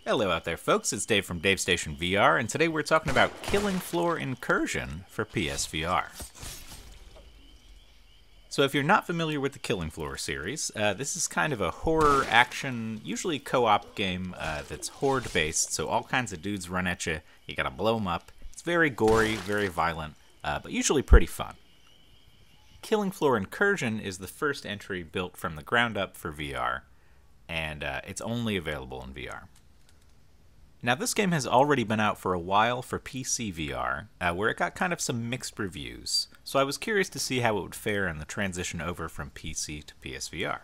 Hello out there folks, it's Dave from Davestation VR, and today we're talking about Killing Floor Incursion for PSVR. So if you're not familiar with the Killing Floor series, this is kind of a horror action, usually co-op game that's horde based, so all kinds of dudes run at you, you gotta blow them up. It's very gory, very violent, but usually pretty fun. Killing Floor Incursion is the first entry built from the ground up for VR, and it's only available in VR. Now, this game has already been out for a while for PC VR, where it got kind of some mixed reviews, so I was curious to see how it would fare in the transition over from PC to PSVR.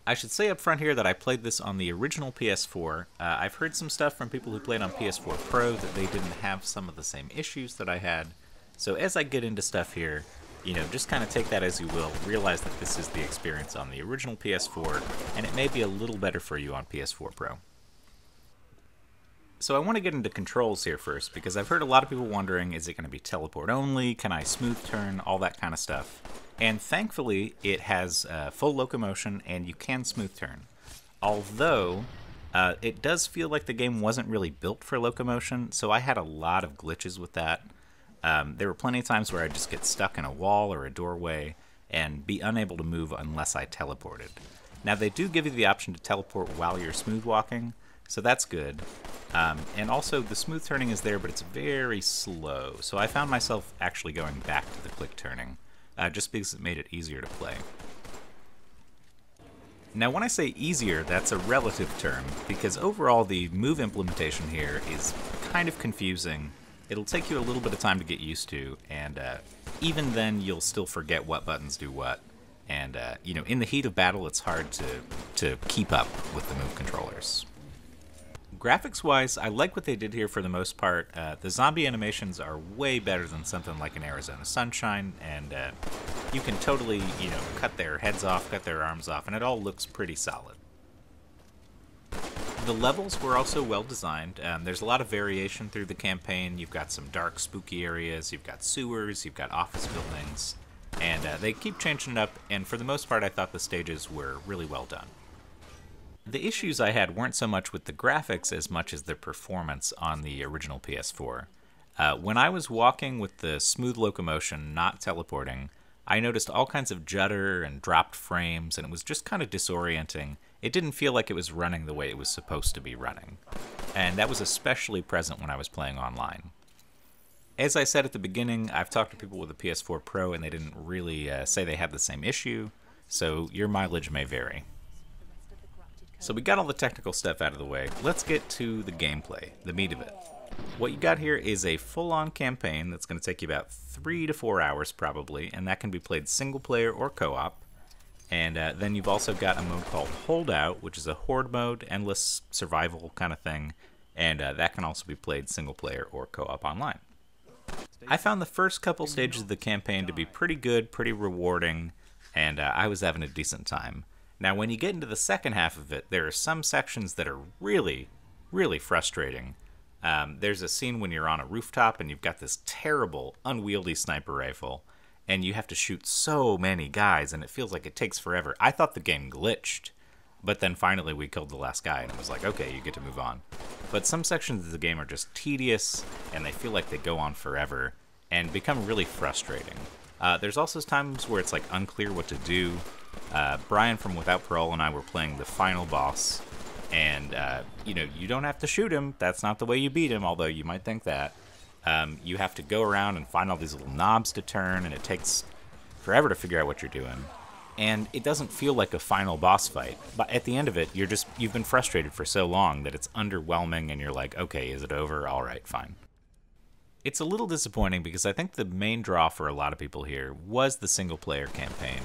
I should say up front here that I played this on the original PS4. I've heard some stuff from people who played on PS4 Pro that they didn't have some of the same issues that I had, so as I get into stuff here, just kind of take that as you will, realize that this is the experience on the original PS4, and it may be a little better for you on PS4 Pro. So I want to get into controls here first, because I've heard a lot of people wondering, is it going to be teleport only, can I smooth turn, all that kind of stuff. And thankfully, it has full locomotion, and you can smooth turn. Although, it does feel like the game wasn't really built for locomotion, so I had a lot of glitches with that. There were plenty of times where I'd just get stuck in a wall or a doorway, and be unable to move unless I teleported. Now they do give you the option to teleport while you're smooth walking, so that's good. And also, the smooth turning is there, but it's very slow. So I found myself actually going back to the quick turning, just because it made it easier to play. Now, when I say easier, that's a relative term, because overall the move implementation here is kind of confusing. It'll take you a little bit of time to get used to, and even then you'll still forget what buttons do what. And, in the heat of battle, it's hard to keep up with the move controllers. Graphics-wise, I like what they did here for the most part. The zombie animations are way better than something like an Arizona Sunshine, and you can totally, cut their heads off, cut their arms off, and it all looks pretty solid. The levels were also well designed. There's a lot of variation through the campaign. You've got some dark, spooky areas, you've got sewers, you've got office buildings, and they keep changing it up, and for the most part I thought the stages were really well done. The issues I had weren't so much with the graphics as much as the performance on the original PS4. When I was walking with the smooth locomotion, not teleporting, I noticed all kinds of judder and dropped frames, and it was just kind of disorienting. It didn't feel like it was running the way it was supposed to be running. And that was especially present when I was playing online. As I said at the beginning, I've talked to people with a PS4 Pro, and they didn't really say they had the same issue, so your mileage may vary. So we got all the technical stuff out of the way. Let's get to the gameplay, the meat of it. What you got here is a full-on campaign that's going to take you about 3 to 4 hours probably, and that can be played single player or co-op. And then you've also got a mode called Holdout, which is a horde mode, endless survival kind of thing, and that can also be played single player or co-op online. I found the first couple stages of the campaign to be pretty good, pretty rewarding, and I was having a decent time. Now, when you get into the second half of it, there are some sections that are really, really frustrating. There's a scene when you're on a rooftop and you've got this terrible, unwieldy sniper rifle, and you have to shoot so many guys, and it feels like it takes forever. I thought the game glitched, but then finally we killed the last guy, and it was like, okay, you get to move on. But some sections of the game are just tedious, and they feel like they go on forever, and become really frustrating. There's also times where it's like unclear what to do. Brian from Without Parole and I were playing the final boss, and you don't have to shoot him. That's not the way you beat him, although you might think that. You have to go around and find all these little knobs to turn, and it takes forever to figure out what you're doing. And it doesn't feel like a final boss fight, but at the end of it, you've been frustrated for so long that it's underwhelming, and you're like, okay, is it over? All right, fine. It's a little disappointing because I think the main draw for a lot of people here was the single-player campaign,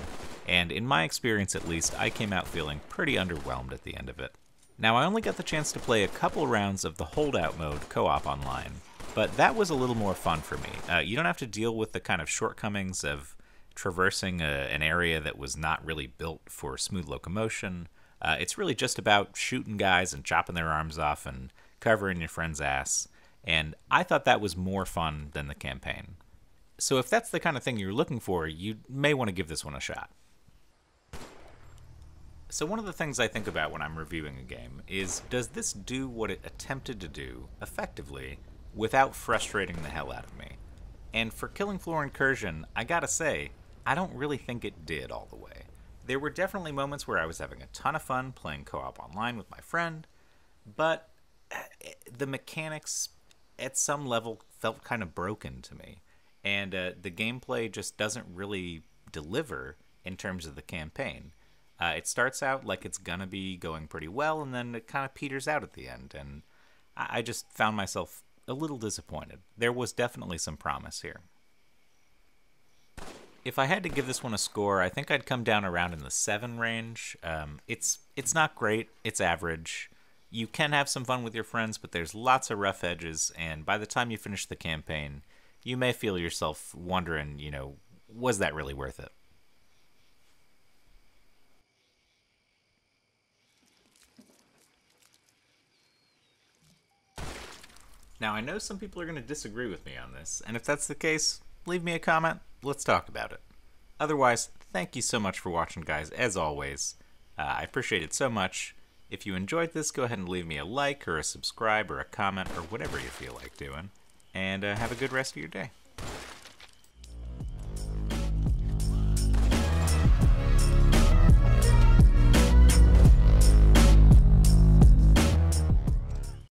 and in my experience at least, I came out feeling pretty underwhelmed at the end of it. Now, I only got the chance to play a couple rounds of the Holdout mode co-op online, but that was a little more fun for me. You don't have to deal with the kind of shortcomings of traversing an area that was not really built for smooth locomotion. It's really just about shooting guys and chopping their arms off and covering your friend's ass. And I thought that was more fun than the campaign. So if that's the kind of thing you're looking for, you may want to give this one a shot. So one of the things I think about when I'm reviewing a game is, does this do what it attempted to do effectively without frustrating the hell out of me? And for Killing Floor Incursion, I gotta say, I don't really think it did all the way. There were definitely moments where I was having a ton of fun playing co-op online with my friend, but the mechanics at some level felt kind of broken to me. And the gameplay just doesn't really deliver in terms of the campaign. It starts out like it's gonna be going pretty well, and then it kind of peters out at the end. And I just found myself a little disappointed. There was definitely some promise here. If I had to give this one a score, I think I'd come down around in the 7 range. It's not great. It's average. You can have some fun with your friends, but there's lots of rough edges, and by the time you finish the campaign, you may feel yourself wondering, was that really worth it? Now, I know some people are going to disagree with me on this, and if that's the case, leave me a comment. Let's talk about it. Otherwise, thank you so much for watching, guys, as always. I appreciate it so much. If you enjoyed this, go ahead and leave me a like or a subscribe or a comment or whatever you feel like doing. And have a good rest of your day.